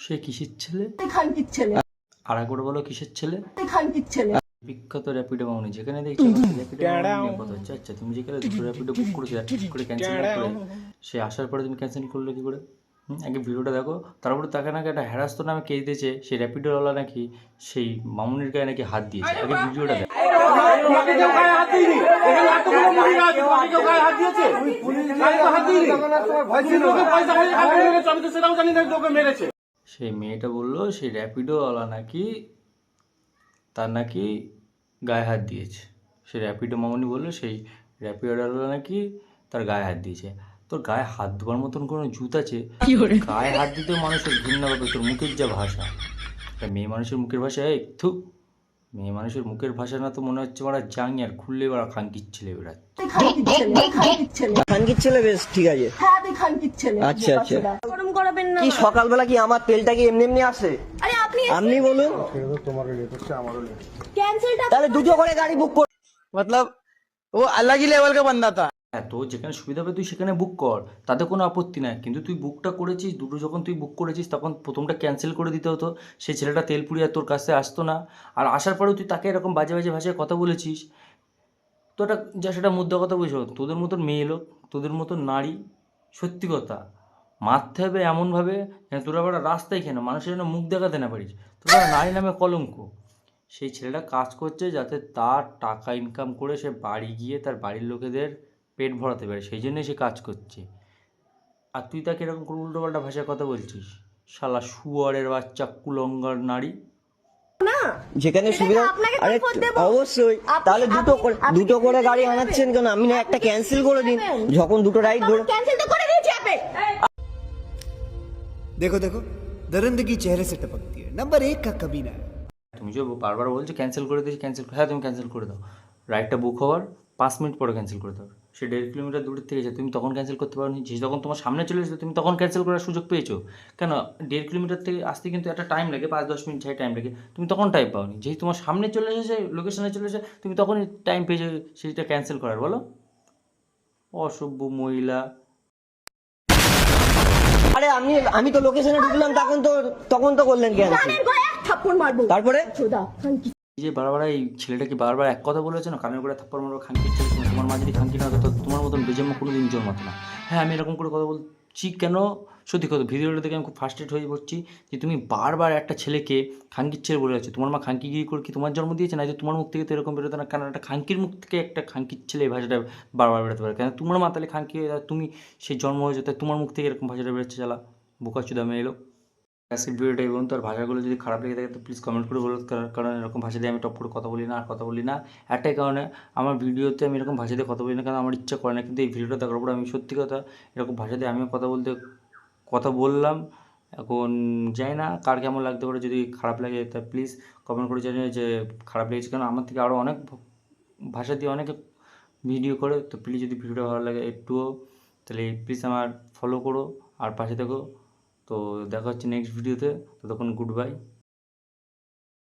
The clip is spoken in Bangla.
সে কিসের ছেলে? খানকির ছেলে। আর একবার বলো কিসের ছেলে? খানকির ছেলে। বিখ্যাত র্যাপিডো মামনি, যেখানে দেখছি র্যাপিডো মামনি নিয়ে কথা হচ্ছে। আচ্ছা, তুমি যেখানে দুটো র্যাপিডো বুক করেছো, ঠিক করে ক্যান্সেল না করে সে আসার পরে তুমি ক্যান্সেল করলে কি করে? আগে ভিডিওটা দেখো, তারপরে তাকে নাকি একটা হ্যারাস্ত নামে কেস দিয়েছে সেই র্যাপিডোওয়ালা, নাকি সেই মামুনির গায়ে নাকি হাত দিয়েছে। আগে ভিডিওটা দেখো। সেই মেয়েটা বললো সেই র্যাপিডোওয়ালা নাকি তার নাকি গায়ে হাত দিয়েছে। সেই র্যাপিডো মামনি বললো সেই র্যাপিডোওয়ালা নাকি তার গায়ে হাত দিয়েছে। তোর গায়ে হাত দেওয়ার মতন কোনো জুত আছে? গায়ে হাত দিতেও মানুষের ঘৃণা পাবে। তোর মুখের যা ভাষা, মেয়ে মানুষের মুখের ভাষা, একটু মেয়ে মানুষের মুখের ভাষা না তো মনে হচ্ছে ওরা জাং আর খুললে ওরা খানকির ছেলে বেড়াচ্ছে। খানকির ছেলে, বেশ ঠিক আছে। হ্যাঁ আমি খানকির ছেলে। আচ্ছা আচ্ছা, গরম করাবেন না। কি সকালবেলা কি আমার তেলটা কি এমনি এমনি আসে? আরে আপনি বলুন। ক্যান্সেলটা তাহলে দুটো করে গাড়ি বুক কর, मतलब वो अलग ही लेवल का बंदा था। হ্যাঁ, তো যেখানে সুবিধা হবে তুই সেখানে বুক কর, তাতে কোনো আপত্তি নাই। কিন্তু তুই বুকটা করেছিস, দুটো যখন তুই বুক করেছিস তখন প্রথমটা ক্যান্সেল করে দিতে হতো। সেই ছেলেটা তেল পুড়িয়ে আর তোর কাছে আসতো না। আর আসার পরেও তুই তাকে এরকম বাজে বাজে ভাষায় কথা বলেছিস। তো এটা যা সেটা মুদ্রা কথা বুঝো। তোদের মতন মেয়ে লোক, তোদের মতন নারী, সত্যি কথা মারতে হবে এমনভাবে যেন তোরা আবার রাস্তায় কেন মানুষের যেন মুখ দেখাতে না পারিস। তোরা নারী নামে কলঙ্ক। সেই ছেলেটা কাজ করছে যাতে তার টাকা ইনকাম করে সে বাড়ি গিয়ে তার বাড়ির লোকেদের পেট ভরাতে পারে, সেই জন্যই সে কাজ করছে। আর তুই তাকে এরকম করে উল্টোপাল্টা ভাষায় কথা বলছিস। শালা শুয়ারের বাচ্চা, কুলঙ্গার নারী। যেখানে সুবিধা, আরে অবশ্যই। তাহলে দুটো করে গাড়ি আনাচ্ছেন কেন? আমি না একটা ক্যান্সেল করে দিন, যখন দুটো রাইড ধরে। ক্যান্সেল তো করে দিয়েছি আপনি। देखो देखो दरिंदगी चेहरे से टपकती है, नंबर 1 का कमीना है। তুমি যে বারবার বলছো ক্যান্সেল করে দিয়েছি, হ্যাঁ তুমি ক্যান্সেল করে দাও। রাইডটা বুক হওয়ার 5 মিনিট পরে ক্যান্সেল করে দাও। সে 1.5 কিলোমিটার দূরের থেকে তুমি তখন ক্যান্সেল করতে পারো নি? যে যখন তোমার সামনে চলে এসেছো তুমি তখন ক্যান্সেল করার সুযোগ পেয়েছো কেন? 1.5 কিলোমিটার থেকে আসতে কিন্তু একটা টাইম লাগে, 5-10 মিনিট যাই টাইম লাগে। তুমি তখন টাইম পাওনি, যেই তোমার সামনে চলে এসেছে, লোকেশনে চলে এসেছে, তুমি তখনই টাইম পেয়েছো সেটা ক্যান্সেল করার। বলো, অসভ্য মহিলা। আরে আমি তো লোকেশনে ঢুকলাম, তখন তো করলেন ক্যান্সেল। কানের গলায় এক থাপ্পড় মারবো। তারপরে চোদা খানকির। এই যে বারবার এই ছেলেটা কি বারবার এক কথা বলেছে না, কানের করে থাপ্পড় মারবো, খানকির ছেলে। তোমার মা যদি খানকি না হতো তো তোমার মতন বেজন্মা কোনো দিন জন্মাতো না। হ্যাঁ, আমি এরকম করে কথা বলছি কেন? সত্যি কথা, ভিডিওটা দেখে আমি খুব ফার্স্ট্রেট হয়ে পড়ছি যে তুমি বারবার একটা ছেলেকে খানকির ছেলে বলে যাচ্ছ। তোমার মা খানকিগিরি করে কি তোমার জন্ম দিয়েছে? না যে তোমার মুখ থেকে তো এরকম বেরোতো না। কারণ একটা খানকির মুখ থেকে একটা খানকির ছেলে এই ভাষাটা বারবার বেরোতে পারে কেন? তোমার মা তাহলে খানকি, তুমি সেই জন্ম হয়েছে তাই তোমার মুখ থেকে এরকম ভাষাটা বেরোচ্ছে। চালা বোকাচোদা মেয়ে এলো। আজকের ভিডিওটা এবং তার ভাষাগুলো যদি খারাপ লেগে থাকে তো প্লিজ কমেন্ট করে বলো। কারণ এরকম ভাষা দিয়ে আমি টপ করে কথা বলি না। আর কথা বলি না একটাই কারণে, আমার ভিডিওতে আমি এরকম ভাষা দিয়ে কথা বলি না কারণ আমার ইচ্ছা করে না। কিন্তু এই ভিডিওটা দেখার পর আমি সত্যি কথা এরকম ভাষা দিয়ে আমিও কথা বললাম। এখন জানি না কার কেমন লাগতে পারে। যদি খারাপ লাগে তা প্লিজ কমেন্ট করে জানিয়ে যে খারাপ লেগেছে। কারণ আমার থেকে আরও অনেক ভাষা দিয়ে অনেকে ভিডিও করে। তো প্লিজ যদি ভিডিওটা ভালো লাগে একটুও, তাহলে প্লিজ আমার ফলো করো আর পাশে থেকো। তো দেখা হচ্ছে নেক্সট ভিডিওতে। ততক্ষণ গুড বাই।